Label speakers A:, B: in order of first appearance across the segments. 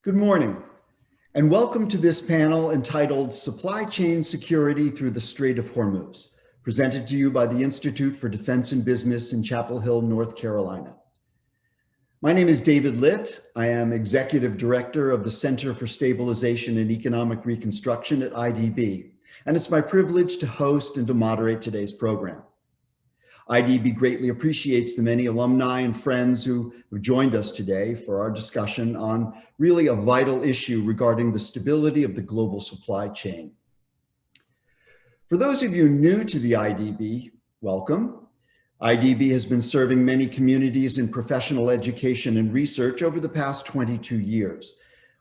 A: Good morning, and welcome to this panel entitled Supply Chain Security Through the Strait of Hormuz, presented to you by the Institute for Defense and Business in Chapel Hill, North Carolina. My name is David Litt. I am Executive Director of the Center for Stabilization and Economic Reconstruction at IDB, and it's my privilege to host and to moderate today's program. IDB greatly appreciates the many alumni and friends who have joined us today for our discussion on really a vital issue regarding the stability of the global supply chain. For those of you new to the IDB, welcome. IDB has been serving many communities in professional education and research over the past 22 years.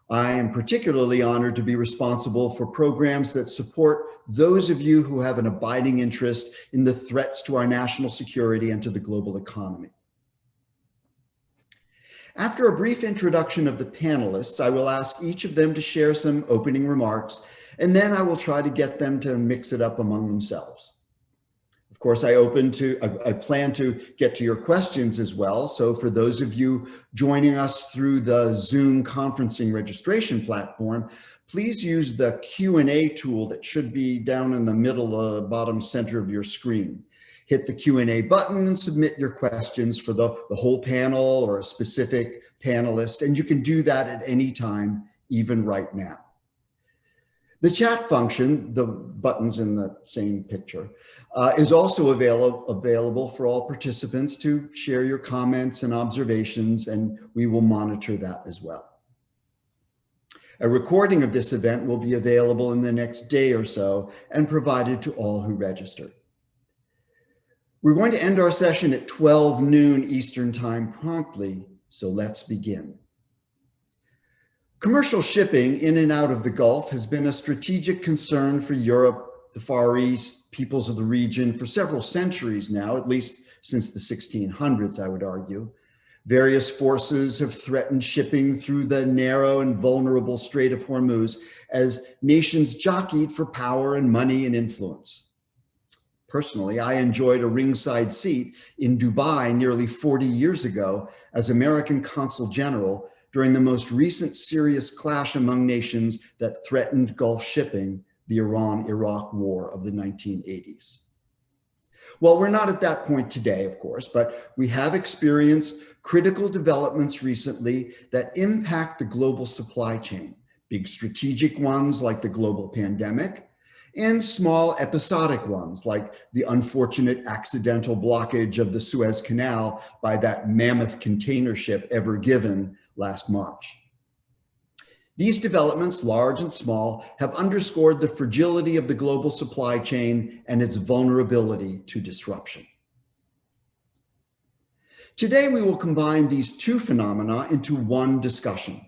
A: I am particularly honored to be responsible for programs that support those of you who have an abiding interest in the threats to our national security and to the global economy. After a brief introduction of the panelists, I will ask each of them to share some opening remarks, and then I will try to get them to mix it up among themselves. Of course, I plan to get to your questions as well. So for those of you joining us through the Zoom conferencing registration platform, please use the Q&A tool that should be down in the middle, bottom center of your screen. Hit the Q&A button and submit your questions for the whole panel or a specific panelist. And you can do that at any time, even right now. The chat function, the buttons in the same picture, is also available for all participants to share your comments and observations, and we will monitor that as well. A recording of this event will be available in the next day or so and provided to all who register. We're going to end our session at 12 noon Eastern Time promptly, so let's begin. Commercial shipping in and out of the Gulf has been a strategic concern for Europe, the Far East, peoples of the region for several centuries now, at least since the 1600s, I would argue. Various forces have threatened shipping through the narrow and vulnerable Strait of Hormuz as nations jockeyed for power and money and influence. Personally, I enjoyed a ringside seat in Dubai nearly 40 years ago as American Consul General during the most recent serious clash among nations that threatened Gulf shipping, the Iran-Iraq War of the 1980s. Well, we're not at that point today, of course, but we have experienced critical developments recently that impact the global supply chain, big strategic ones like the global pandemic, and small episodic ones like the unfortunate accidental blockage of the Suez Canal by that mammoth container ship Ever Given last March. These developments, large and small, have underscored the fragility of the global supply chain and its vulnerability to disruption. Today, we will combine these two phenomena into one discussion: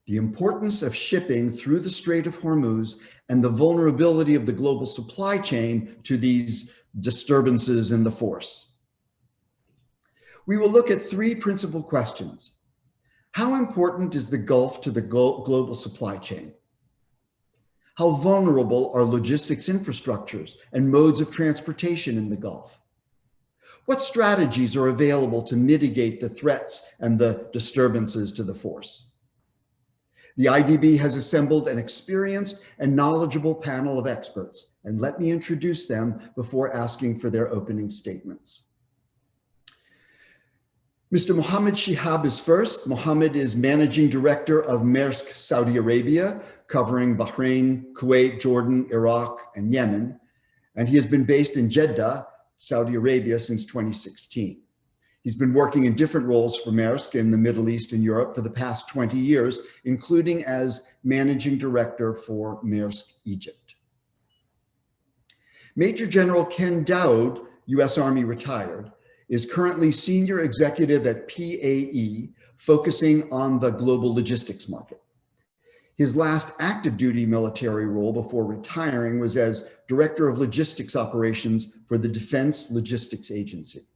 A: the importance of shipping through the Strait of Hormuz and the vulnerability of the global supply chain to these disturbances in the force. We will look at three principal questions. How important is the Gulf to the global supply chain? How vulnerable are logistics infrastructures and modes of transportation in the Gulf? What strategies are available to mitigate the threats and the disturbances to the force? The IDB has assembled an experienced and knowledgeable panel of experts, and let me introduce them before asking for their opening statements. Mr. Mohammed Shihab is first. Mohammed is Managing Director of Maersk Saudi Arabia, covering Bahrain, Kuwait, Jordan, Iraq, and Yemen. And he has been based in Jeddah, Saudi Arabia since 2016. He's been working in different roles for Maersk in the Middle East and Europe for the past 20 years, including as Managing Director for Maersk Egypt. Major General Ken Dowd, U.S. Army retired, is currently Senior Executive at PAE, focusing on the global logistics market. His last active duty military role before retiring was as Director of Logistics Operations for the Defense Logistics Agency.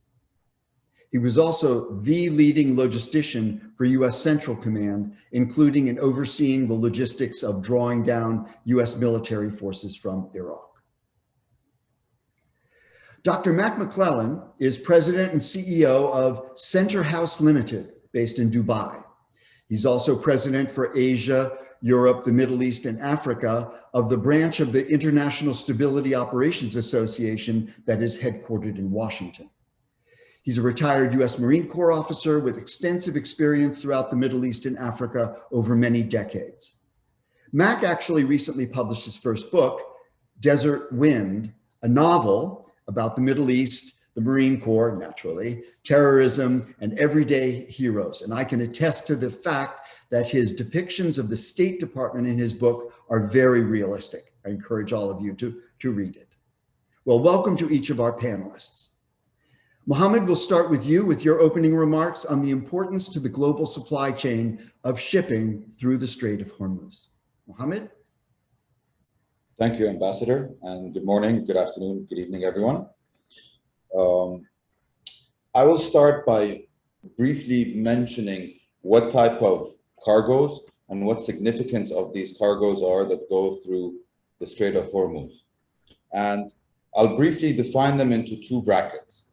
A: He was also the leading logistician for U.S. Central Command, including in overseeing the logistics of drawing down U.S. military forces from Iraq. Dr. Matt McClellan is President and CEO of Center House Limited, based in Dubai. He's also president for Asia, Europe, the Middle East, and Africa of the branch of the International Stability Operations Association that is headquartered in Washington. He's a retired US Marine Corps officer with extensive experience throughout the Middle East and Africa over many decades. Mac actually recently published his first book, Desert Wind, a novel about the Middle East, the Marine Corps, naturally, terrorism, and everyday heroes. And I can attest to the fact that his depictions of the State Department in his book are very realistic. I encourage all of you to read it. Well, welcome to each of our panelists. Mohammed, we'll start with you with your opening remarks on the importance to the global supply chain of shipping through the Strait of Hormuz. Mohammed?
B: Thank you, Ambassador, and good morning, good afternoon, good evening, everyone. I will start by briefly mentioning what type of cargoes and what significance of these cargoes are that go through the Strait of Hormuz. And I'll briefly define them into two brackets.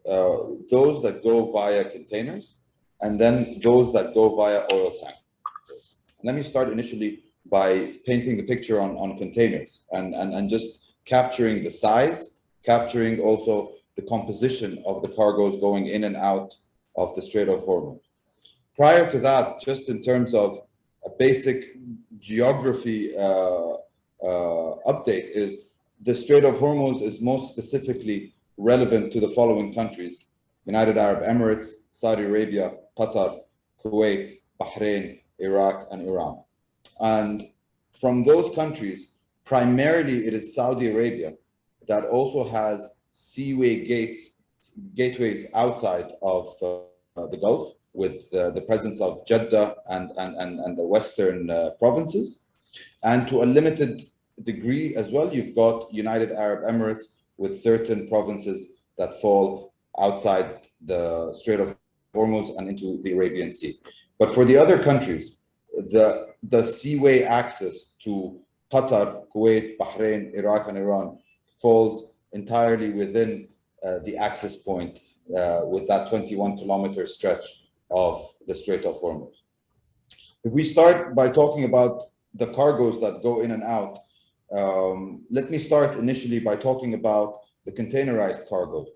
B: Those that go via containers, and then those that go via oil tankers. Let me start initially by painting the picture on containers and just capturing the size, capturing also the composition of the cargoes going in and out of the Strait of Hormuz. Prior to that, just in terms of a basic geography update, is the Strait of Hormuz is most specifically relevant to the following countries: United Arab Emirates, Saudi Arabia, Qatar, Kuwait, Bahrain, Iraq, and Iran. And from those countries, primarily it is Saudi Arabia that also has seaway gateways outside of the Gulf, with the presence of Jeddah and the western provinces. And to a limited degree as well, you've got United Arab Emirates with certain provinces that fall outside the Strait of Hormuz and into the Arabian Sea. But for the other countries, the seaway access to Qatar, Kuwait, Bahrain, Iraq, and Iran falls entirely within the access point with that 21-kilometer stretch of the Strait of Hormuz. If we start by talking about the cargoes that go in and out, let me start initially by talking about the containerized cargoes.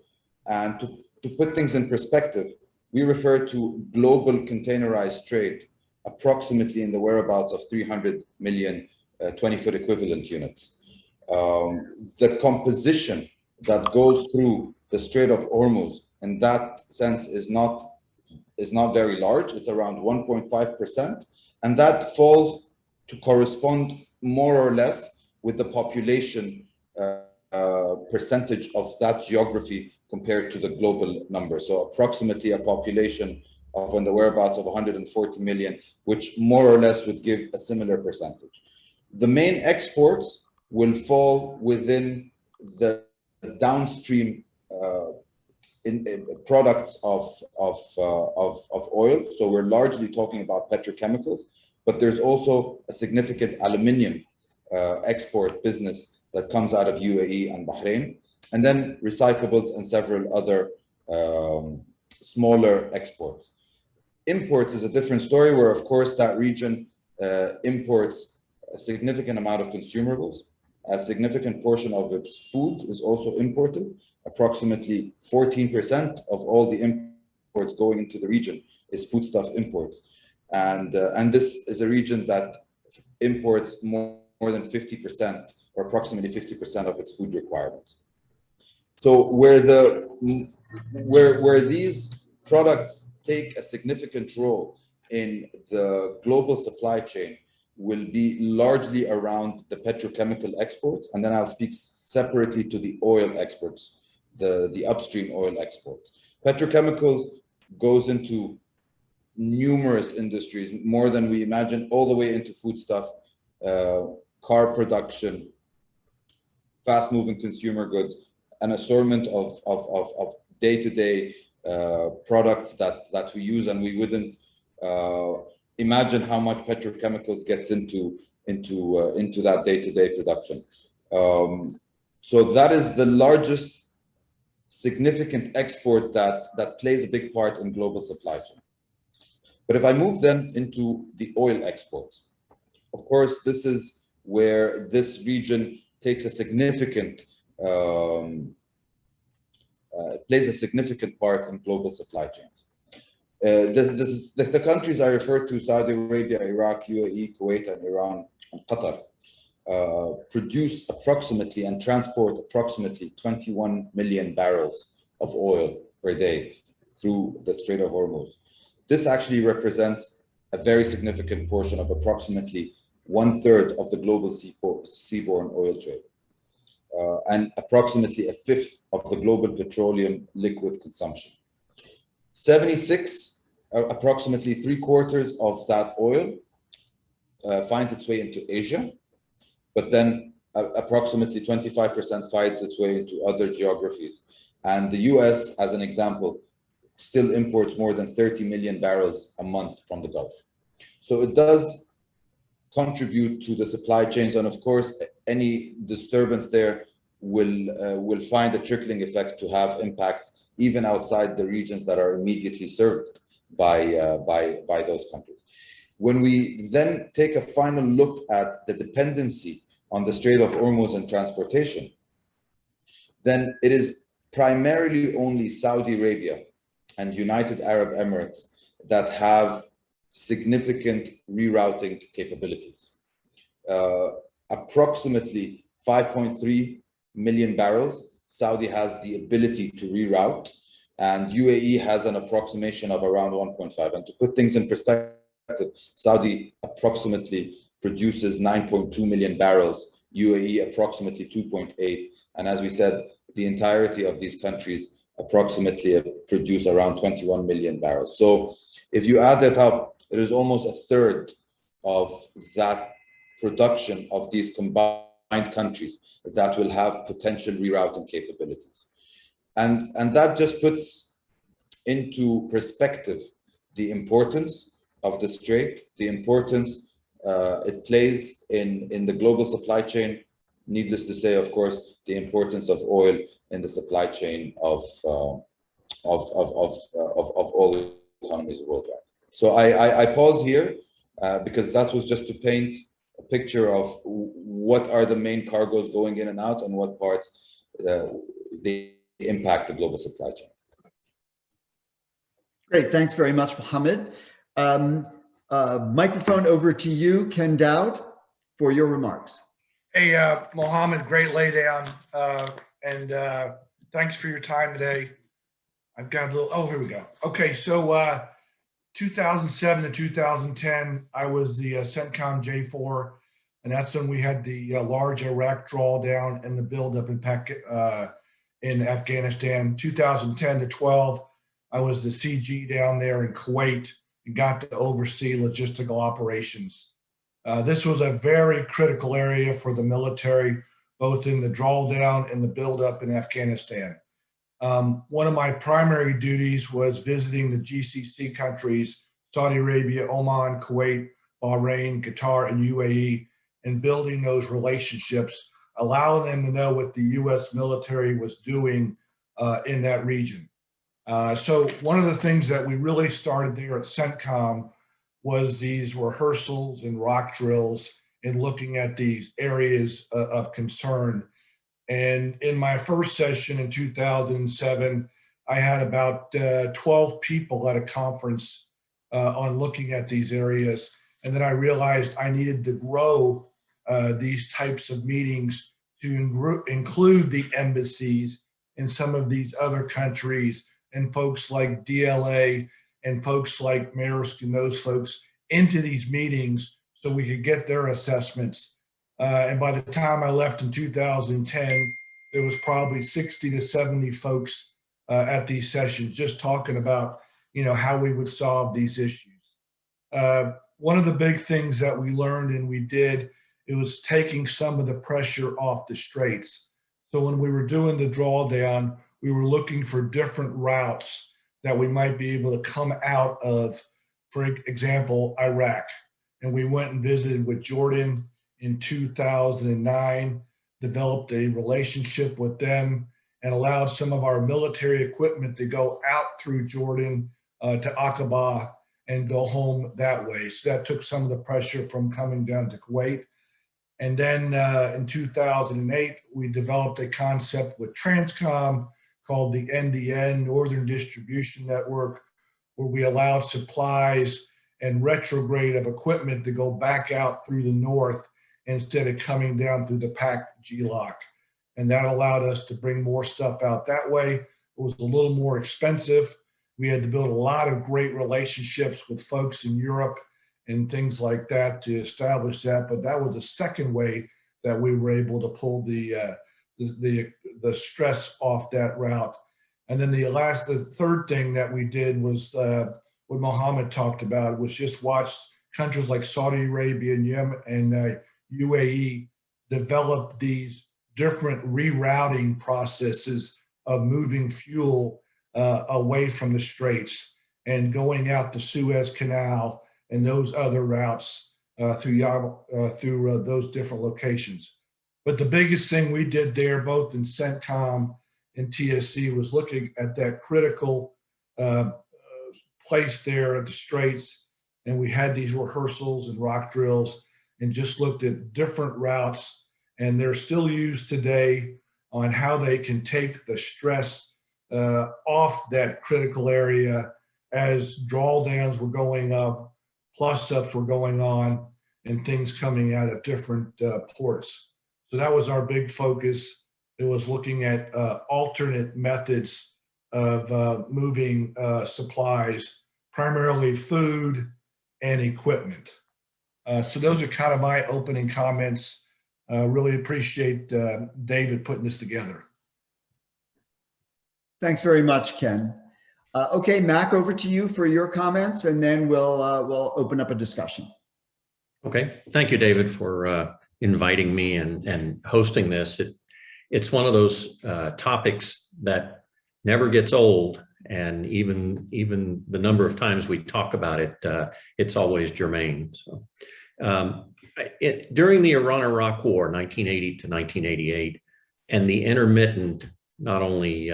B: And to put things in perspective, we refer to global containerized trade approximately in the whereabouts of 300 million 20-foot equivalent units. The composition that goes through the Strait of Hormuz in that sense is not very large. It's around 1.5%, and that falls to correspond more or less with the population percentage of that geography compared to the global number. So approximately a population of in the whereabouts of 140 million, which more or less would give a similar percentage. The main exports will fall within the downstream products of oil. So we're largely talking about petrochemicals, but there's also a significant aluminium export business that comes out of UAE and Bahrain, and then recyclables and several other smaller exports. Imports is a different story, where of course that region imports a significant amount of consumables. A significant portion of its food is also imported. Approximately 14% of all the imports going into the region is foodstuff imports. And this is a region that imports more than 50% or approximately 50% of its food requirements. So where these products take a significant role in the global supply chain will be largely around the petrochemical exports, and then I'll speak separately to the oil exports, the upstream oil exports. Petrochemicals goes into numerous industries, more than we imagine, all the way into foodstuff, car production, fast-moving consumer goods, an assortment of day-to-day products that we use, and we wouldn't imagine how much petrochemicals gets into that day-to-day production. So that is the largest significant export that plays a big part in global supply chain. But if I move then into the oil exports, of course, this is where this region takes a significant, plays a significant part in global supply chains. The countries I refer to, Saudi Arabia, Iraq, UAE, Kuwait, and Iran, and Qatar, produce approximately and transport approximately 21 million barrels of oil per day through the Strait of Hormuz. This actually represents a very significant portion of approximately 1/3 of the global seaborne oil trade, and approximately 1/5 of the global petroleum liquid consumption. 76, approximately 3/4 of that oil finds its way into Asia, but then approximately 25% finds its way into other geographies. And the US, as an example, still imports more than 30 million barrels a month from the Gulf. So it does contribute to the supply chains, and of course, any disturbance there will find a trickling effect to have impacts even outside the regions that are immediately served by those countries. When we then take a final look at the dependency on the Strait of Hormuz and transportation, then it is primarily only Saudi Arabia and United Arab Emirates that have significant rerouting capabilities. Approximately 5.3 million barrels, Saudi has the ability to reroute, and UAE has an approximation of around 1.5. And to put things in perspective, Saudi approximately produces 9.2 million barrels, UAE approximately 2.8. And as we said, the entirety of these countries approximately produce around 21 million barrels. So if you add that up, it is almost 1/3 of that production of these combined countries that will have potential rerouting capabilities. And that just puts into perspective the importance of the strait, the importance it plays in the global supply chain. Needless to say, of course, the importance of oil in the supply chain of all economies worldwide. So I pause here because that was just to paint a picture of what are the main cargoes going in and out and what parts they impact the global supply chain.
A: Great, thanks very much, Mohammed. Microphone over to you, Ken Dowd, for your remarks.
C: Hey, Mohammed, great laydown, and thanks for your time today. I've got a little, oh, here we go. Okay, so 2007 to 2010, I was the CENTCOM J4, and that's when we had the large Iraq drawdown and the buildup in Afghanistan. 2010 to 12, I was the CG down there in Kuwait and got to oversee logistical operations. This was a very critical area for the military, both in the drawdown and the buildup in Afghanistan. One of my primary duties was visiting the GCC countries, Saudi Arabia, Oman, Kuwait, Bahrain, Qatar, and UAE, and building those relationships, allowing them to know what the US military was doing in that region. So one of the things that we really started there at CENTCOM was these rehearsals and rock drills and looking at these areas of concern. And in my first session in 2007, I had about 12 people at a conference on looking at these areas. And then I realized I needed to grow these types of meetings to include the embassies in some of these other countries and folks like DLA and folks like Maersk and those folks into these meetings so we could get their assessments. And by the time I left in 2010, there was probably 60 to 70 folks at these sessions just talking about, how we would solve these issues. One of the big things that we learned and we did, it was taking some of the pressure off the straits. So when we were doing the drawdown, we were looking for different routes that we might be able to come out of, for example, Iraq. And we went and visited with Jordan in 2009, developed a relationship with them, and allowed some of our military equipment to go out through Jordan to Aqaba and go home that way. So that took some of the pressure from coming down to Kuwait. And then in 2008, we developed a concept with Transcom called the NDN, Northern Distribution Network, where we allowed supplies and retrograde of equipment to go back out through the north instead of coming down through the PAC G-lock. And that allowed us to bring more stuff out that way. It was a little more expensive. We had to build a lot of great relationships with folks in Europe and things like that to establish that. But that was the second way that we were able to pull the stress off that route. And then the third thing that we did was what Mohammed talked about, was just watch countries like Saudi Arabia and Yemen and UAE develop these different rerouting processes of moving fuel away from the straits and going out the Suez Canal and those other routes through those different locations. But the biggest thing we did there, both in CENTCOM and TSC, was looking at that critical place there at the straits. And we had these rehearsals and rock drills and just looked at different routes. And they're still used today on how they can take the stress off that critical area as drawdowns were going up, plus ups were going on, and things coming out of different ports. So that was our big focus. It was looking at alternate methods of moving supplies, primarily food and equipment. So those are kind of my opening comments. Really appreciate David putting this together.
A: Thanks very much, Ken. Okay, Mac, over to you for your comments, and then we'll open up a discussion.
D: Okay, thank you, David, for inviting me and hosting this. It's one of those topics that never gets old, and even the number of times we talk about it, it's always germane. So, during the Iran-Iraq War, 1980 to 1988, and the intermittent, not only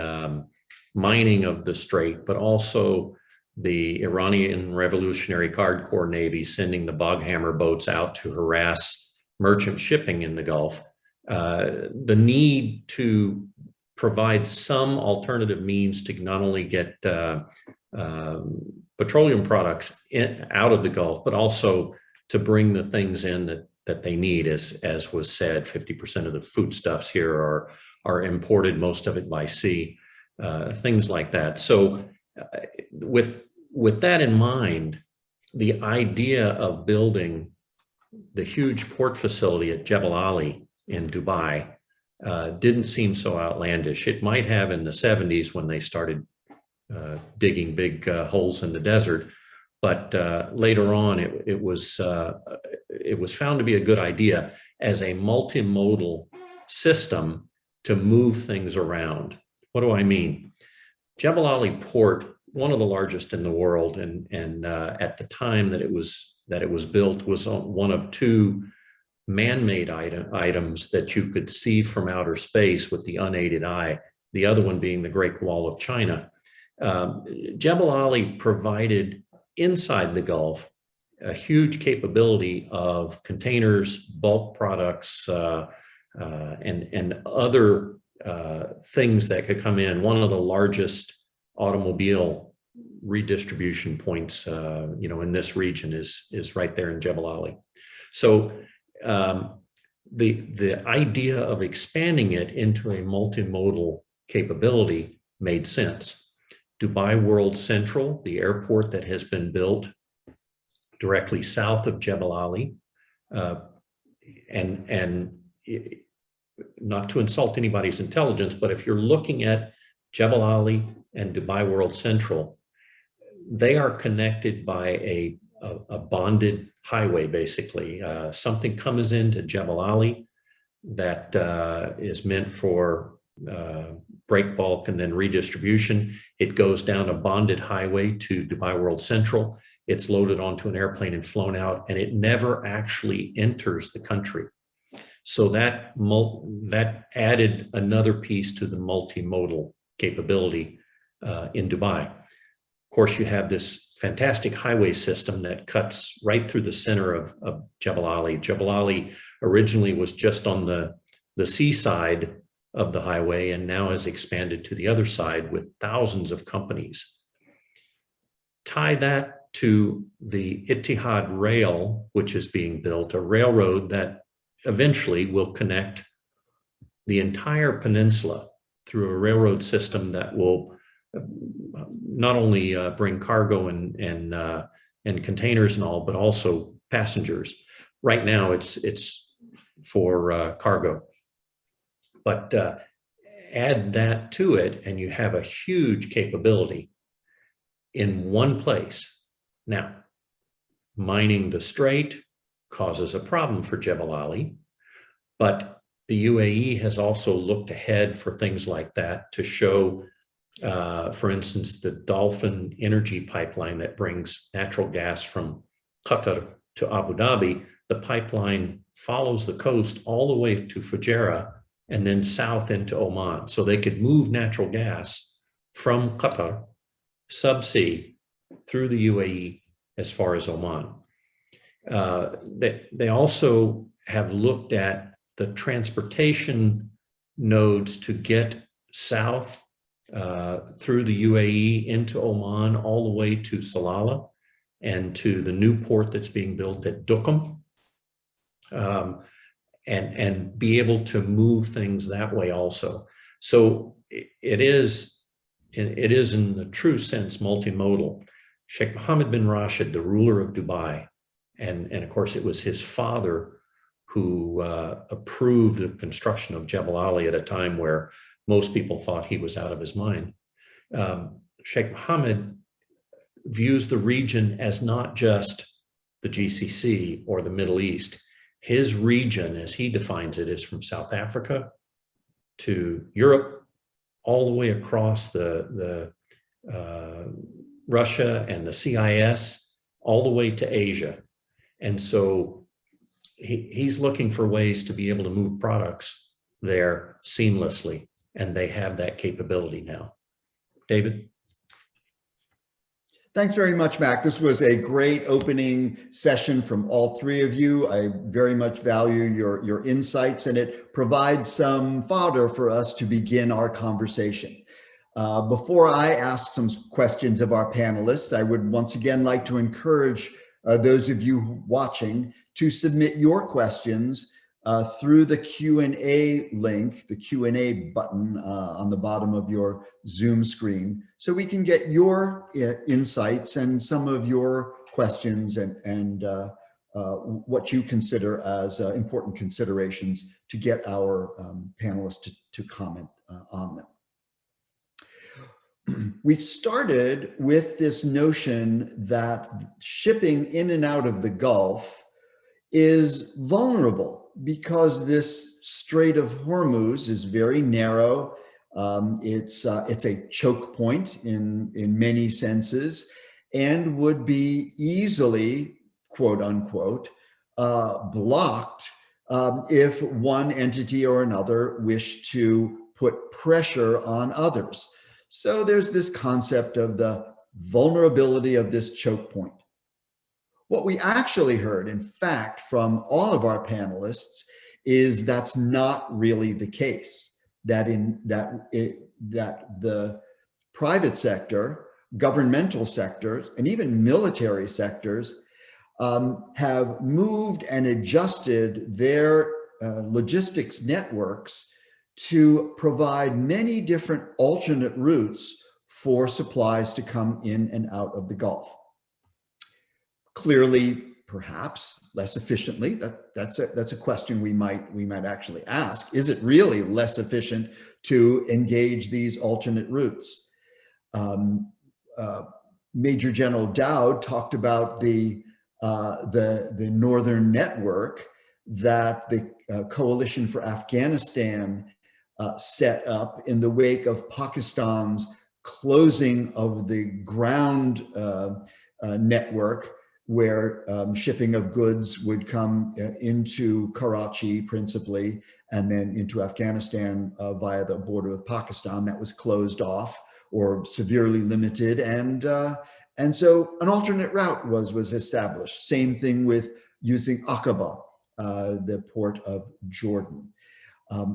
D: mining of the Strait, but also the Iranian Revolutionary Guard Corps Navy sending the boghammer boats out to harass merchant shipping in the Gulf, the need to provide some alternative means to not only get petroleum products out of the Gulf, but also to bring the things in that they need. As was said, 50% of the foodstuffs here are imported, most of it by sea, things like that. So with that in mind, the idea of building the huge port facility at Jebel Ali in Dubai didn't seem so outlandish. It might have in the 70s when they started digging big holes in the desert, but later on it was found to be a good idea as a multimodal system to move things around. What do I mean? Jebel Ali Port, one of the largest in the world, and at the time that it was built, was one of two man-made items that you could see from outer space with the unaided eye, the other one being the Great Wall of China. Jebel Ali provided inside the Gulf a huge capability of containers, bulk products, and other things that could come in. One of the largest automobile redistribution points, in this region is right there in Jebel Ali. So the idea of expanding it into a multimodal capability made sense. Dubai World Central, the airport that has been built directly south of Jebel Ali, and not to insult anybody's intelligence, but if you're looking at Jebel Ali and Dubai World Central, they are connected by a bonded highway, basically. Something comes into Jebel Ali that is meant for break bulk and then redistribution. It goes down a bonded highway to Dubai World Central. It's loaded onto an airplane and flown out, and it never actually enters the country. So that added another piece to the multimodal capability in Dubai. Of course, you have this fantastic highway system that cuts right through the center of Jebel Ali. Jebel Ali originally was just on the seaside of the highway and now has expanded to the other side with thousands of companies. Tie that to the Ittihad Rail, which is being built, a railroad that eventually will connect the entire peninsula through a railroad system that will not only bring cargo and containers and all, but also passengers. Right now, it's for cargo. But add that to it, and you have a huge capability in one place. Now, mining the strait causes a problem for Jebel Ali, but the UAE has also looked ahead for things like that to show, for instance, the Dolphin energy pipeline that brings natural gas from Qatar to Abu Dhabi. The pipeline follows the coast all the way to Fujairah and then south into Oman. So they could move natural gas from Qatar, subsea, through the UAE as far as Oman. They also have looked at the transportation nodes to get south through the UAE into Oman all the way to Salalah and to the new port that's being built at Duqm, and be able to move things that way also. So it is in the true sense multimodal. Sheikh Mohammed bin Rashid, the ruler of Dubai, and of course it was his father who approved the construction of Jebel Ali at a time where most people thought he was out of his mind. Sheikh Mohammed views the region as not just the GCC or the Middle East. His region, as he defines it, is from South Africa to Europe, all the way across the Russia and the CIS, all the way to Asia. And so he's looking for ways to be able to move products there seamlessly, and they have that capability now. David?
A: Thanks very much, Mac. This was a great opening session from all three of you. I very much value your insights, and it provides some fodder for us to begin our conversation. Before I ask some questions of our panelists, I would once again like to encourage those of you watching to submit your questions through the Q&A link, the Q&A button on the bottom of your Zoom screen, so we can get your insights and some of your questions and what you consider as important considerations to get our panelists to comment on them. We started with this notion that shipping in and out of the Gulf is vulnerable because this Strait of Hormuz is very narrow. It's a choke point in many senses, and would be easily, quote unquote, blocked if one entity or another wished to put pressure on others. So there's this concept of the vulnerability of this choke point. What we actually heard, in fact, from all of our panelists is that's not really the case. That the private sector, governmental sectors, and even military sectors have moved and adjusted their logistics networks to provide many different alternate routes for supplies to come in and out of the Gulf. Clearly, perhaps less efficiently. That's a question we might actually ask. Is it really less efficient to engage these alternate routes? Major General Dowd talked about the Northern Network that the Coalition for Afghanistan set up in the wake of Pakistan's closing of the ground network, where shipping of goods would come into Karachi principally, and then into Afghanistan via the border with Pakistan. That was closed off or severely limited, and And so an alternate route was established. Same thing with using Aqaba, the port of Jordan.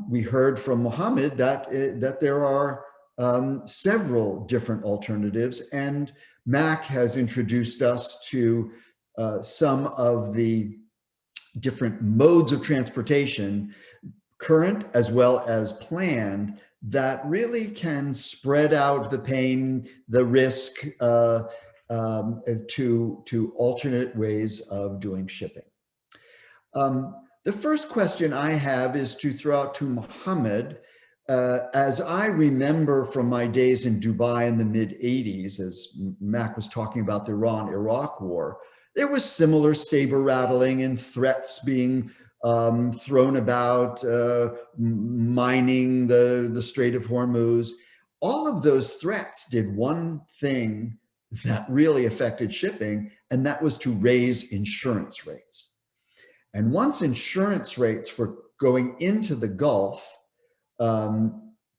A: We heard from Mohammed that there are several different alternatives, and Mac has introduced us to some of the different modes of transportation, current as well as planned, that really can spread out the pain, the risk to alternate ways of doing shipping. The first question I have is to throw out to Mohammed. As I remember from my days in Dubai in the mid-'80s, as Mac was talking about the Iran-Iraq war, there was similar saber rattling and threats being thrown about, mining the Strait of Hormuz. All of those threats did one thing that really affected shipping, and that was to raise insurance rates. And once insurance rates for going into the Gulf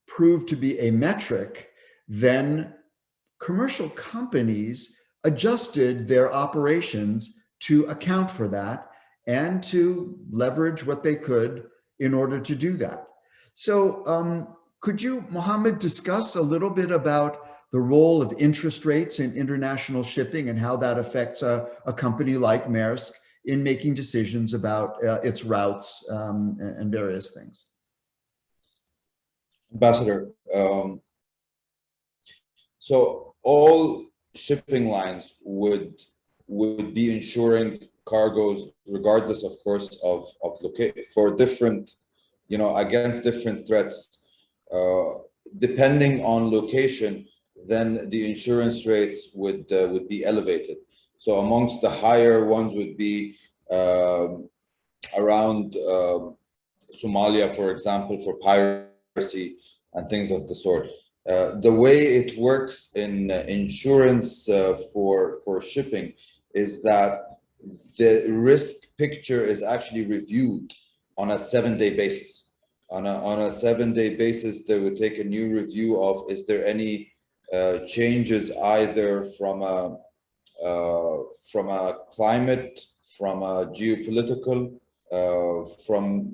A: proved to be a metric, then commercial companies adjusted their operations to account for that and to leverage what they could in order to do that. So could you, Mohammed, discuss a little bit about the role of interest rates in international shipping and how that affects a company like Maersk in making decisions about its routes and various things?
B: Ambassador, so all shipping lines would be insuring cargoes, regardless, of course, of location, for different, against different threats. Depending on location, then the insurance rates would be elevated. So amongst the higher ones would be around Somalia, for example, for piracy and things of the sort. The way it works in insurance for shipping is that the risk picture is actually reviewed on a 7-day basis. On a 7-day basis, they would take a new review of, is there any changes either from a climate, from a geopolitical, from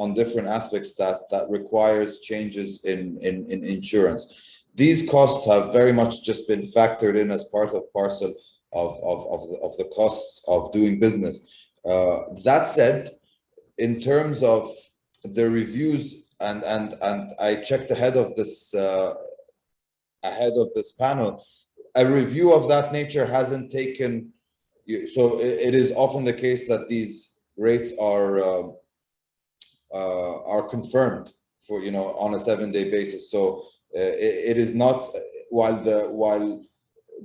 B: on different aspects that requires changes in insurance. These costs have very much just been factored in as part of parcel of the costs of doing business. That said, in terms of the reviews, and I checked ahead of this panel, a review of that nature hasn't taken. So it is often the case that these rates are confirmed for on a 7-day basis. So it is not, while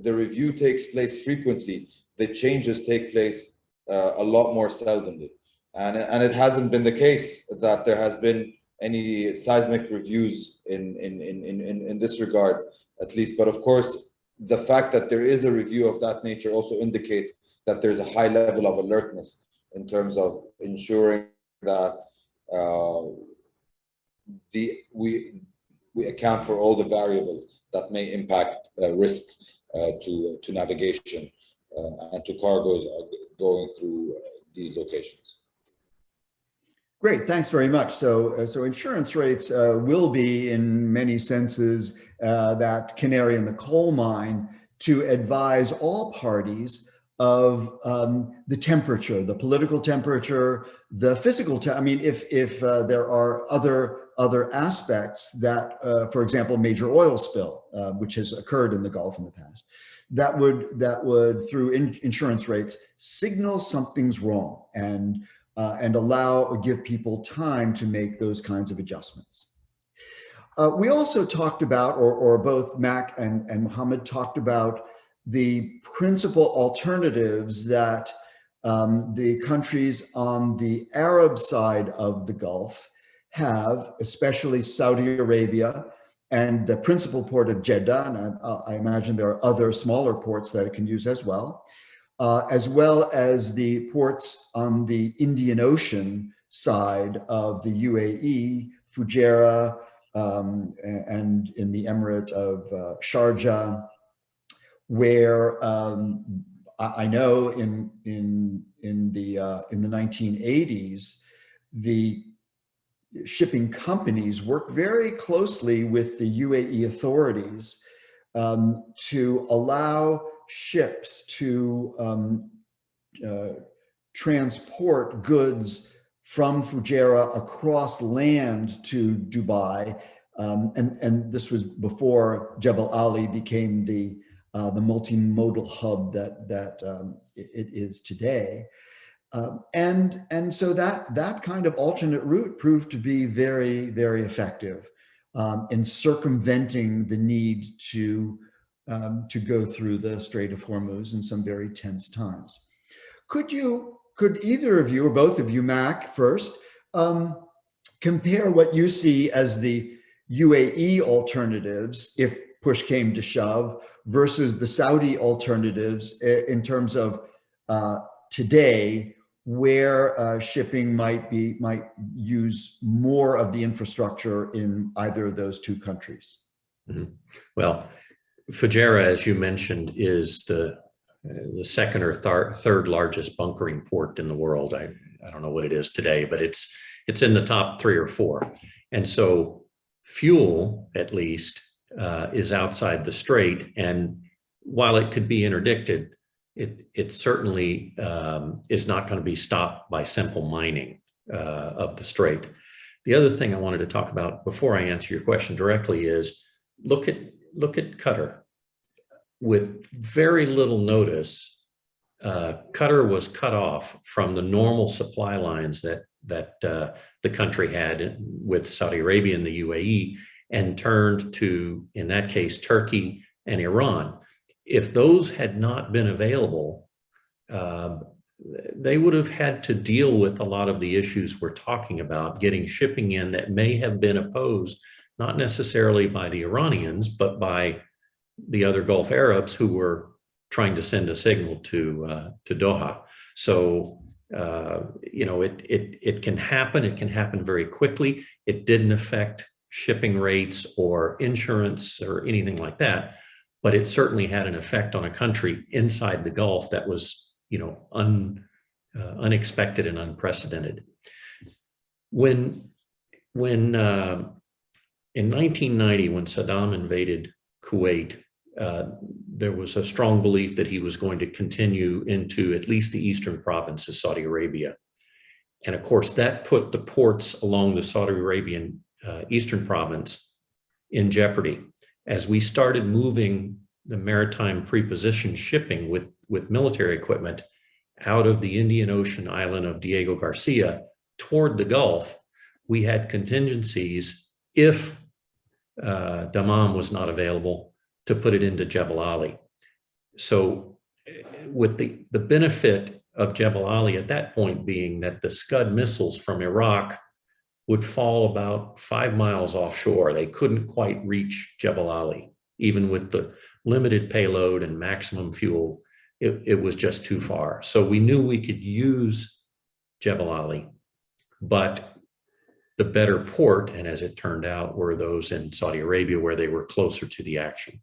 B: the review takes place frequently, the changes take place a lot more seldomly, and it hasn't been the case that there has been any seismic reviews in this regard, at least. But of course, the fact that there is a review of that nature also indicates that there's a high level of alertness in terms of ensuring that we account for all the variables that may impact risk to navigation and to cargoes going through these locations.
A: Great, thanks very much. So insurance rates will be, in many senses, that canary in the coal mine to advise all parties of the temperature, the political temperature, the physical I mean, if there are other aspects that, for example, major oil spill, which has occurred in the Gulf in the past, that would through insurance rates signal something's wrong and allow or give people time to make those kinds of adjustments. We also talked about, or both Mac and Mohammed talked about, the principal alternatives that the countries on the Arab side of the Gulf have, especially Saudi Arabia and the principal port of Jeddah, and I imagine there are other smaller ports that it can use as well as the ports on the Indian Ocean side of the UAE, Fujairah, and in the Emirate of Sharjah, where I know in the 1980s, the shipping companies worked very closely with the UAE authorities to allow ships to transport goods from Fujairah across land to Dubai. And this was before Jebel Ali became the multimodal hub that it is today. And so that kind of alternate route proved to be very, very effective in circumventing the need to go through the Strait of Hormuz in some very tense times. Could either of you, or both of you, Mac, first, compare what you see as the UAE alternatives, if push came to shove, versus the Saudi alternatives in terms of today, where shipping might use more of the infrastructure in either of those two countries?
D: Mm-hmm. Well, Fujairah, as you mentioned, is the second or third largest bunkering port in the world. I don't know what it is today, but it's in the top 3 or 4. And so fuel, at least, is outside the strait. And while it could be interdicted, it certainly is not going to be stopped by simple mining of the strait. The other thing I wanted to talk about before I answer your question directly is look at Qatar. With very little notice, Qatar was cut off from the normal supply lines that the country had with Saudi Arabia and the UAE, and turned to, in that case, Turkey and Iran. If those had not been available, they would have had to deal with a lot of the issues we're talking about, getting shipping in that may have been opposed, not necessarily by the Iranians, but by the other Gulf Arabs who were trying to send a signal to Doha. So, it can happen. It can happen very quickly. It didn't affect shipping rates or insurance or anything like that, but it certainly had an effect on a country inside the Gulf that was, unexpected and unprecedented. When in 1990, when Saddam invaded Kuwait, there was a strong belief that he was going to continue into at least the eastern province of Saudi Arabia. And of course, that put the ports along the Saudi Arabian eastern province in jeopardy. As we started moving the maritime preposition shipping with military equipment out of the Indian Ocean island of Diego Garcia toward the Gulf, we had contingencies if Dammam was not available to put it into Jebel Ali. So with the benefit of Jebel Ali at that point being that the Scud missiles from Iraq would fall about 5 miles offshore. They couldn't quite reach Jebel Ali, even with the limited payload and maximum fuel. It was just too far. So we knew we could use Jebel Ali, but the better port, and as it turned out, were those in Saudi Arabia where they were closer to the action.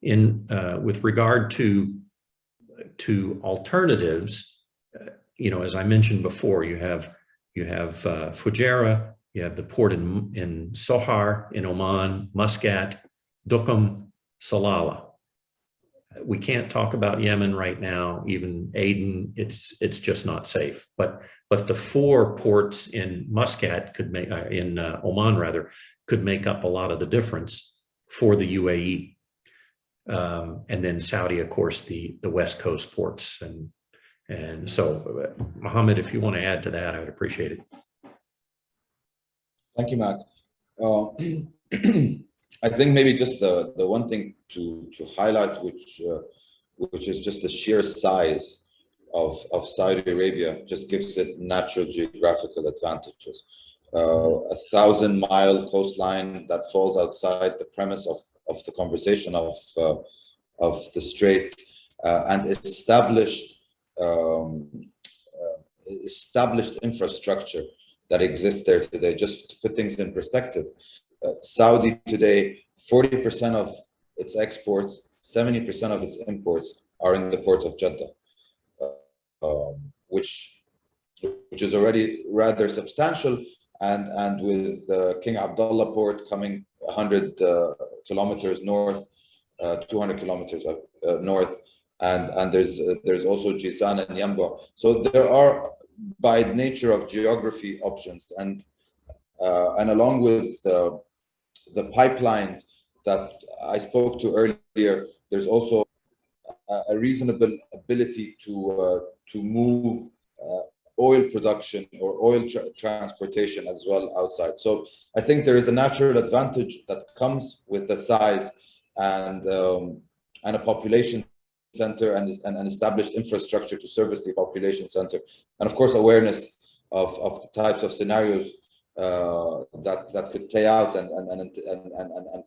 D: With regard to alternatives, as I mentioned before, you have Fujairah, you have the port in Sohar in Oman, Muscat, Duqm, Salalah. We can't talk about Yemen right now, even Aden, it's just not safe. But the 4 ports in Muscat in Oman rather, could make up a lot of the difference for the UAE. And then Saudi, of course, the West Coast ports. And so, Mohammed, if you want to add to that, I would appreciate it.
B: Thank you, Mac. I think maybe just the one thing to highlight, which is just the sheer size of Saudi Arabia, just gives it natural geographical advantages. 1,000-mile coastline that falls outside the premise of the conversation of the strait, and established infrastructure that exists there today. Just to put things in perspective, Saudi today, 40% of its exports 70% of its imports are in the port of Jeddah, which is already rather substantial. And with King Abdullah port coming 100 kilometers north, 200 kilometers north, and there's also Jizan and Yamba. So there are, by nature of geography, options, and along with the pipeline that I spoke to earlier, there's also a reasonable ability to move oil production or oil transportation as well outside. So I think there is a natural advantage that comes with the size and a population center and established infrastructure to service the population center, and of course awareness of the types of scenarios that could play out and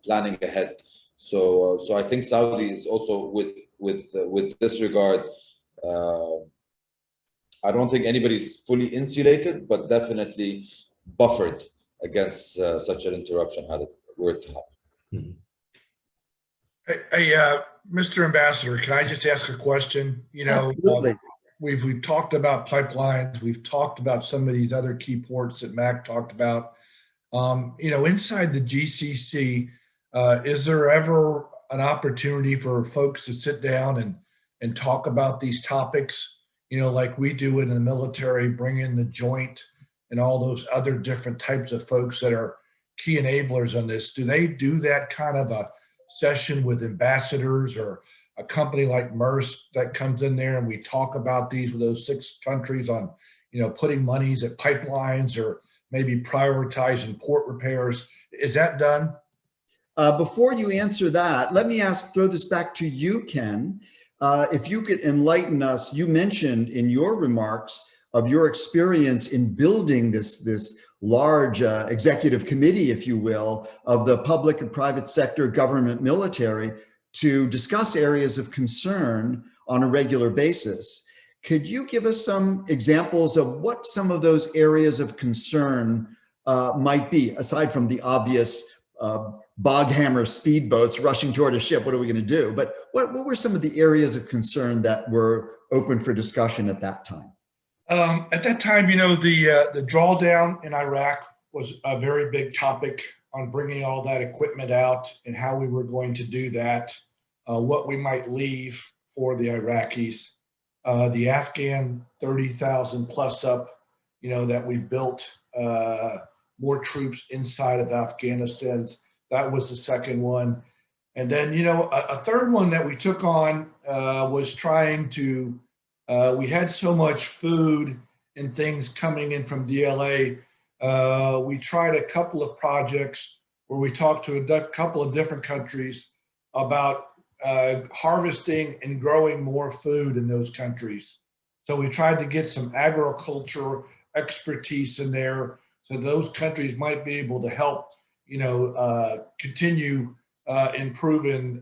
B: planning ahead. So I think Saudi is also with this regard. I don't think anybody's fully insulated, but definitely buffered against such an interruption had it were to happen.
D: Mm-hmm.
C: Hey, Mr. Ambassador, can I just ask a question? You know,
A: Absolutely.
C: We've talked about pipelines. We've talked about some of these other key ports that Mac talked about. You know, inside the GCC, is there ever an opportunity for folks to sit down and talk about these topics? You know, like we do in the military, bring in the joint and all those other different types of folks that are key enablers on this. Do they do that kind of a session with ambassadors or a company like Maersk that comes in there and we talk about these with those 6 countries on, you know, putting monies at pipelines or maybe prioritizing port repairs? Is that done?
A: Before you answer that, let me throw this back to you, Ken. If you could enlighten us, you mentioned in your remarks of your experience in building this large executive committee, if you will, of the public and private sector, government, military, to discuss areas of concern on a regular basis. Could you give us some examples of what some of those areas of concern might be, aside from the obvious bog hammer speedboats rushing toward a ship? What are we going to do? But what were some of the areas of concern that were open for discussion at that time?
C: At that time, you know, the drawdown in Iraq was a very big topic on bringing all that equipment out and how we were going to do that, what we might leave for the Iraqis, the Afghan 30,000 plus up, you know, that we built more troops inside of Afghanistan. That was the second one. And then, you know, a third one that we took on was trying to, we had so much food and things coming in from DLA. We tried a couple of projects where we talked to a couple of different countries about harvesting and growing more food in those countries. So we tried to get some agriculture expertise in there so those countries might be able to help, you know, continue improving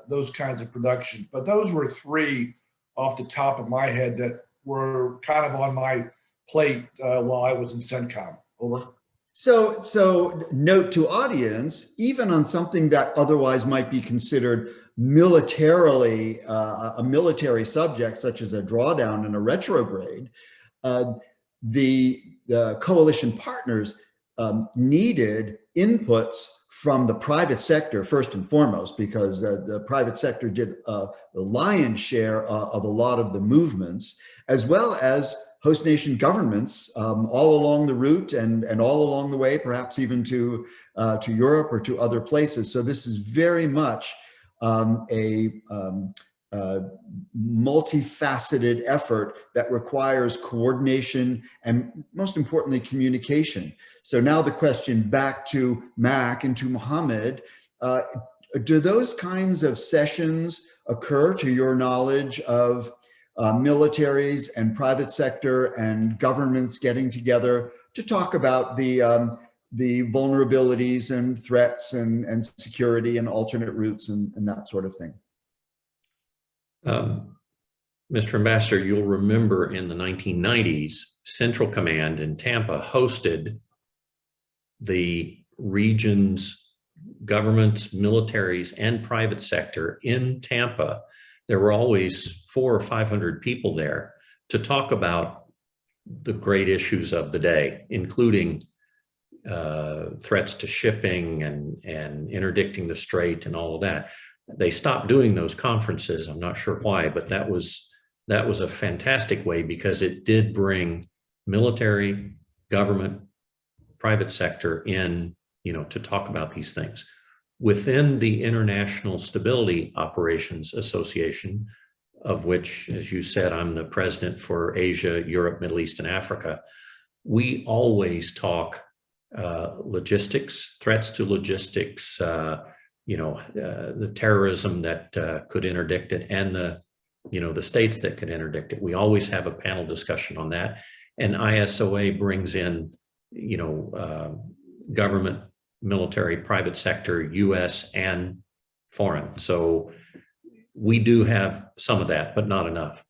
C: those kinds of productions. But those were 3 off the top of my head that were kind of on my plate while I was in CENTCOM. Over.
A: So note to audience, even on something that otherwise might be considered militarily, a military subject, such as a drawdown and a retrograde, the coalition partners needed inputs from the private sector first and foremost, because the private sector did the lion's share of a lot of the movements, as well as host nation governments all along the route and all along the way, perhaps even to Europe or to other places. So this is very much a multifaceted effort that requires coordination and, most importantly, communication. So now the question back to Mac and to Mohammed, do those kinds of sessions occur, to your knowledge, of militaries and private sector and governments getting together to talk about the vulnerabilities and threats and security and alternate routes and that sort of thing?
D: Mr. Ambassador, you'll remember in the 1990s, Central Command in Tampa hosted the region's governments, militaries, and private sector in Tampa, there were always 400 or 500 people there to talk about the great issues of the day, including threats to shipping and interdicting the strait and all of that. They stopped doing those conferences. I'm not sure why, but that was a fantastic way, because it did bring military, government, private sector in, to talk about these things. Within the International Stability Operations Association, of which, as you said, I'm the president for Asia, Europe, Middle East, and Africa, we always talk logistics, threats to logistics, the terrorism that could interdict it, and the states that could interdict it. We always have a panel discussion on that. And ISOA brings in, government, military, private sector, US and foreign. So we do have some of that, but not enough.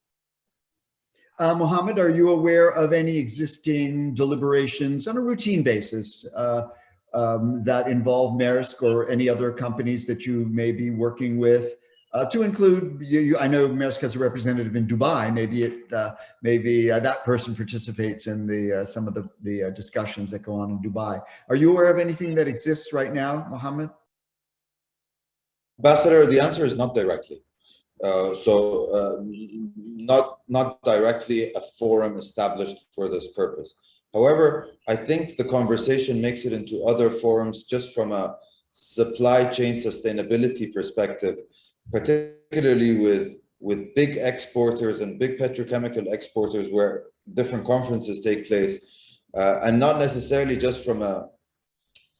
A: Mohammed, are you aware of any existing deliberations on a routine basis that involve Maersk or any other companies that you may be working with? To include, I know Maersk has a representative in Dubai. Maybe that person participates in some of the discussions that go on in Dubai. Are you aware of anything that exists right now, Mohammed?
B: Ambassador, the answer is not directly. Not directly a forum established for this purpose. However, I think the conversation makes it into other forums just from a supply chain sustainability perspective, particularly with big exporters and big petrochemical exporters, where different conferences take place, and not necessarily just from a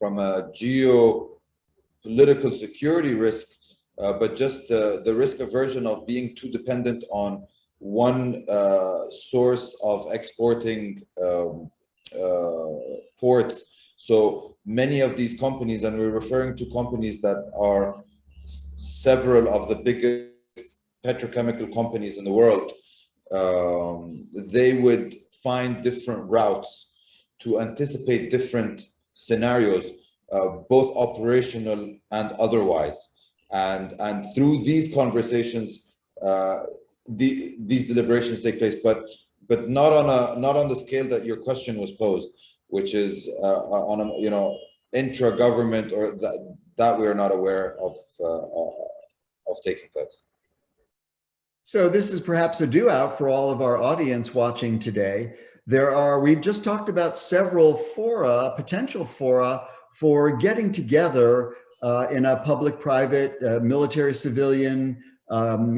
B: geopolitical security risk, but just the risk aversion of being too dependent on one source of exporting ports. So many of these companies, and we're referring to companies that are several of the biggest petrochemical companies in the world, they would find different routes to anticipate different scenarios, both operational and otherwise. And through these conversations, these deliberations take place, but not on the scale that your question was posed, which is on a intra-government, or that we are not aware of taking place.
A: So this is perhaps a do-out for all of our audience watching today. We've just talked about several potential fora for getting together in a public-private, military-civilian,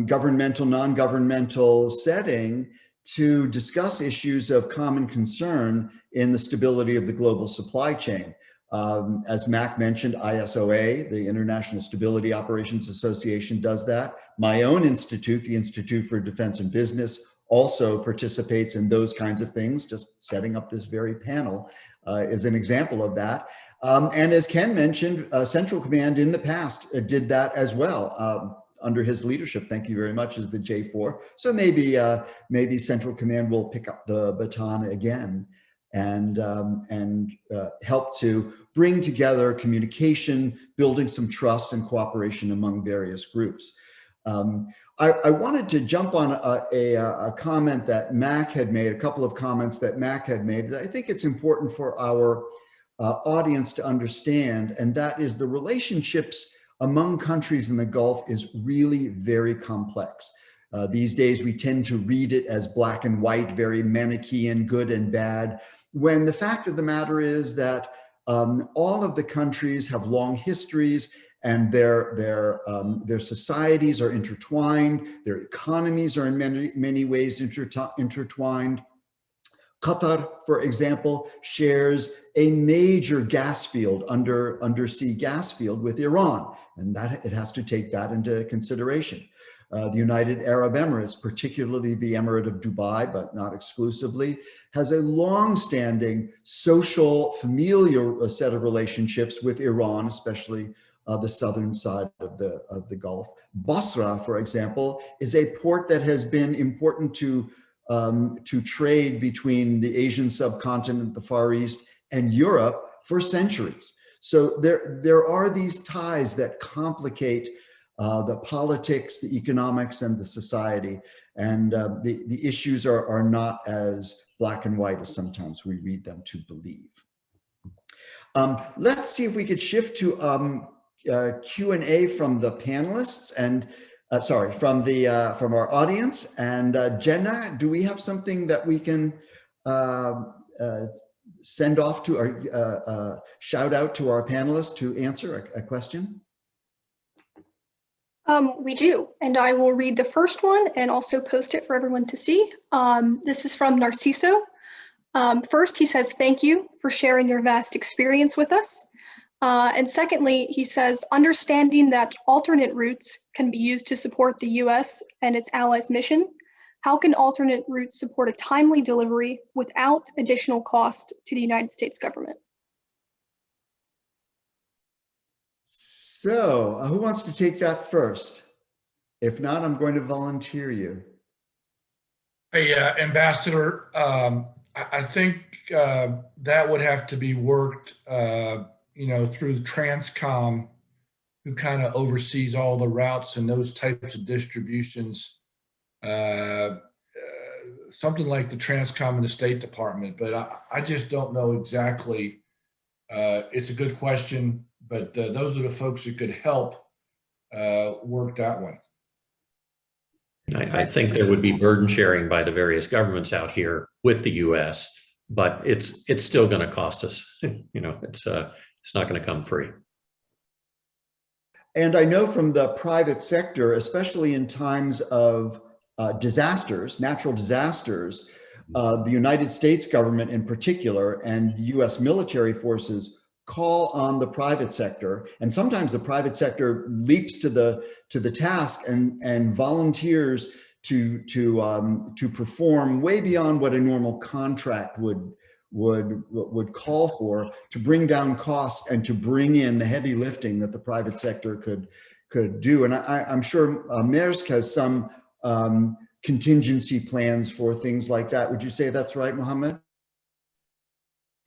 A: governmental, non-governmental setting to discuss issues of common concern in the stability of the global supply chain. As Mac mentioned, ISOA, the International Stability Operations Association, does that. My own institute, the Institute for Defense and Business, also participates in those kinds of things. Just setting up this very panel is an example of that. And as Ken mentioned, Central Command in the past did that as well. Under his leadership, thank you very much, as the J4. So maybe Central Command will pick up the baton again and help to bring together communication, building some trust and cooperation among various groups. I wanted to jump on a comment that Mac had made, a couple of comments that Mac had made that I think it's important for our audience to understand, and that is the relationships among countries in the Gulf is really very complex. These days, we tend to read it as black and white, very Manichaean, good and bad, when the fact of the matter is that all of the countries have long histories, and their societies are intertwined, their economies are in many ways intertwined. Qatar, for example, shares a major gas field, undersea gas field with Iran, and that it has to take that into consideration. The United Arab Emirates, particularly the Emirate of Dubai, but not exclusively, has a long-standing social, familial set of relationships with Iran, especially the southern side of the Gulf. Basra, for example, is a port that has been important to trade between the Asian subcontinent, the Far East, and Europe for centuries. So there are these ties that complicate the politics, the economics, and the society. And the issues are not as black and white as sometimes we read them to believe. Let's see if we could shift to Q&A from the panelists and sorry, from our audience. And Jenna, do we have something that we can send off to our shout out to our panelists to answer a question?
E: We do, and I will read the first one and also post it for everyone to see. This is from Narciso. First, he says, thank you for sharing your vast experience with us. And secondly, he says, understanding that alternate routes can be used to support the US and its allies' mission, how can alternate routes support a timely delivery without additional cost to the United States government?
A: So who wants to take that first? If not, I'm going to volunteer you.
C: Hey, Ambassador, I think that would have to be worked, through the Transcom, who kind of oversees all the routes and those types of distributions. Something like the Transcom and the State Department, but I just don't know exactly. It's a good question, but those are the folks who could help work that one.
D: I think there would be burden sharing by the various governments out here with the U.S., but it's still going to cost us. It's not going to come free.
A: And I know from the private sector, especially in times of disasters, natural disasters, the United States government in particular and U.S. military forces call on the private sector, and sometimes the private sector leaps to the task and volunteers to perform way beyond what a normal contract would call for, to bring down costs and to bring in the heavy lifting that the private sector could do. And I'm sure Maersk has some contingency plans for things like that. Would you say that's right, Mohammed?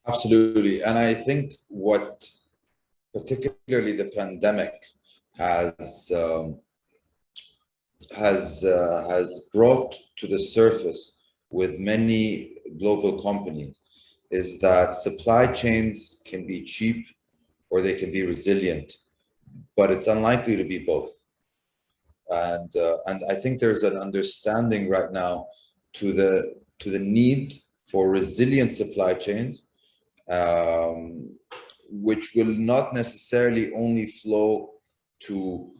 B: Absolutely. And I think what particularly the pandemic has brought to the surface with many global companies is that supply chains can be cheap or they can be resilient, but it's unlikely to be both. And I think there's an understanding right now to the need for resilient supply chains, which will not necessarily only flow to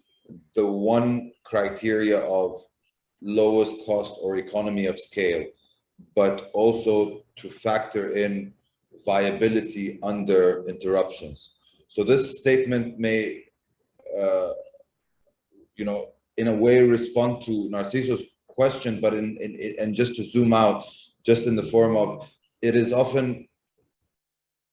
B: the one criteria of lowest cost or economy of scale, but also to factor in viability under interruptions. So this statement may, in a way respond to Narciso's question, but and just to zoom out, just in the form of, it is often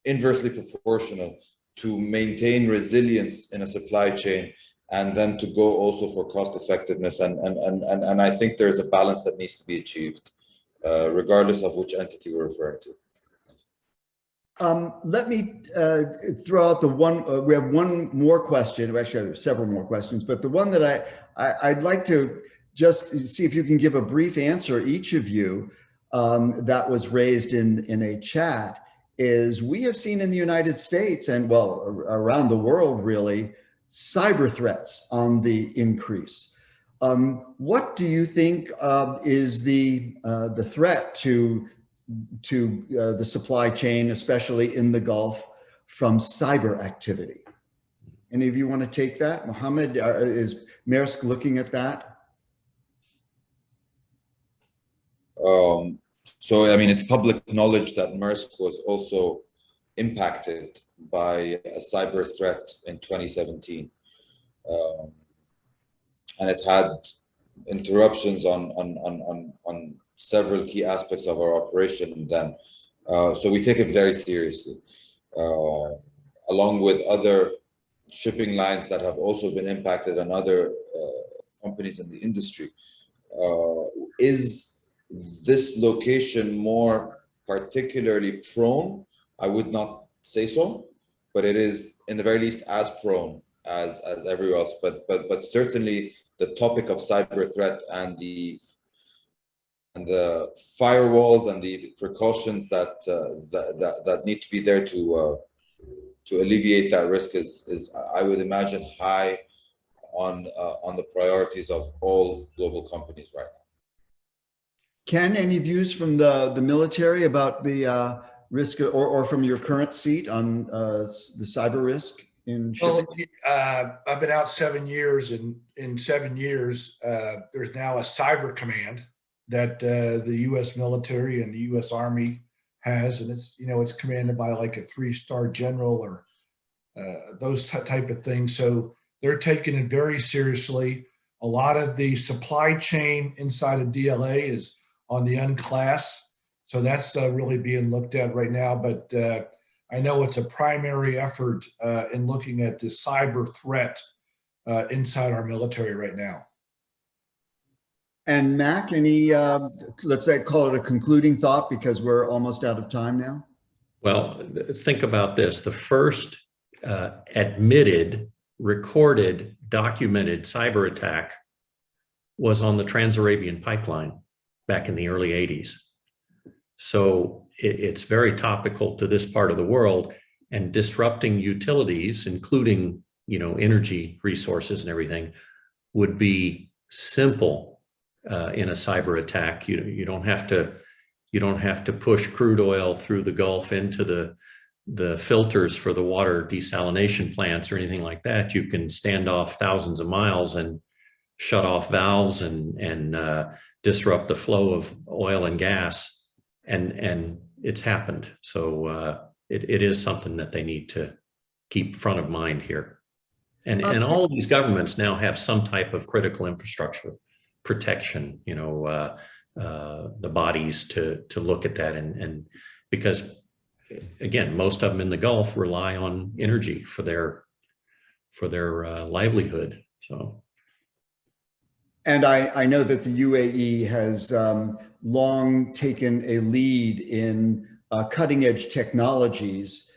B: inversely proportional to maintain resilience in a supply chain and then to go also for cost effectiveness. And I think there's a balance that needs to be achieved, regardless of which entity we're referring to.
A: Let me throw out the one, we have one more question. Actually, there are several more questions, but the one that I'd like to just see if you can give a brief answer, each of you, that was raised in a chat, is we have seen in the United States and, well, around the world really, cyber threats on the increase. What do you think is the threat to the supply chain, especially in the Gulf, from cyber activity? Any of you want to take that? Mohammed, is Maersk looking at that?
B: So, I mean, it's public knowledge that Maersk was also impacted by a cyber threat in 2017. And it had interruptions on several key aspects of our operation then. So we take it very seriously, along with other shipping lines that have also been impacted and other companies in the industry. Is this location more particularly prone? I would not say so. but it is in the very least as prone as everywhere else. But certainly the topic of cyber threat and the firewalls and the precautions that need to be there to alleviate that risk is I would imagine high on the priorities of all global companies right now.
A: Ken, any views from the military about the risk, or from your current seat on the cyber risk in shipping?
C: Well, I've been out 7 years, and in 7 years, there's now a cyber command that the U.S. military and the U.S. Army has, and it's commanded by like a 3-star general or those type of things. So they're taking it very seriously. A lot of the supply chain inside of DLA is on the unclass, so that's really being looked at right now. But I know it's a primary effort in looking at the cyber threat inside our military right now.
A: And Mac, any, let's say, call it a concluding thought, because we're almost out of time now?
D: Well, think about this. The first admitted, recorded, documented cyber attack was on the Trans-Arabian pipeline back in the early 80s. So it's very topical to this part of the world, and disrupting utilities, including, energy resources and everything, would be simple in a cyber attack. You don't have to push crude oil through the Gulf into the filters for the water desalination plants or anything like that. You can stand off thousands of miles and shut off valves and disrupt the flow of oil and gas, and it's happened. So it is something that they need to keep front of mind here. And all of these governments now have some type of critical infrastructure protection, the bodies to look at that, and because again, most of them in the Gulf rely on energy for their livelihood. So.
A: And I know that the UAE has long taken a lead in cutting edge technologies,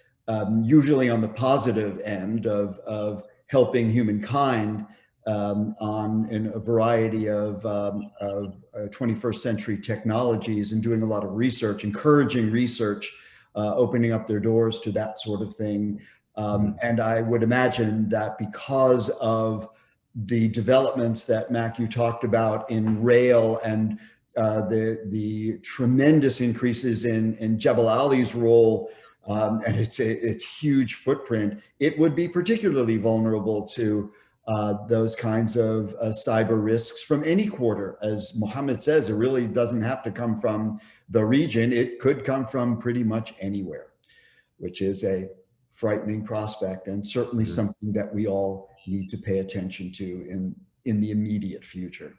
A: usually on the positive end of helping humankind in a variety of 21st century technologies, and doing a lot of research, encouraging research, opening up their doors to that sort of thing. And I would imagine that because of the developments that, Mac, you talked about in rail, and the tremendous increases in Jebel Ali's role and its huge footprint, it would be particularly vulnerable to those kinds of cyber risks from any quarter. As Mohammed says, it really doesn't have to come from the region. It could come from pretty much anywhere, which is a frightening prospect, and certainly something that we all need to pay attention to in the immediate future.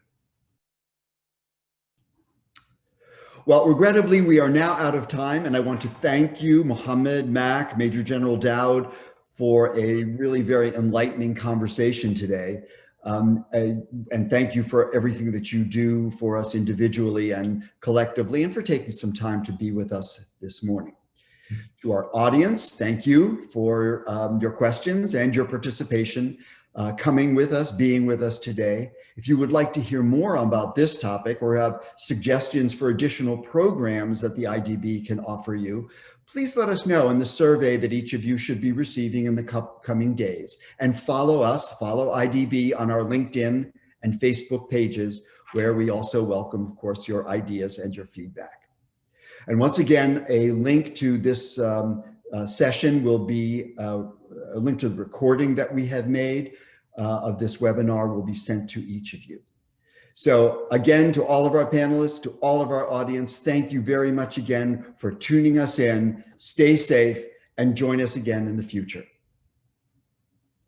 A: Well, regrettably, we are now out of time, and I want to thank you, Mohammed, Mac, Major General Dowd, for a really very enlightening conversation today. And thank you for everything that you do for us individually and collectively, and for taking some time to be with us this morning. To our audience, thank you for your questions and your participation, coming with us, being with us today. If you would like to hear more about this topic, or have suggestions for additional programs that the IDB can offer you, please let us know in the survey that each of you should be receiving in the coming days. And follow IDB on our LinkedIn and Facebook pages, where we also welcome, of course, your ideas and your feedback. And once again, a link to this session will be a link to the recording that we have made of this webinar will be sent to each of you. So again, to all of our panelists, to all of our audience, thank you very much again for tuning us in. Stay safe and join us again in the future.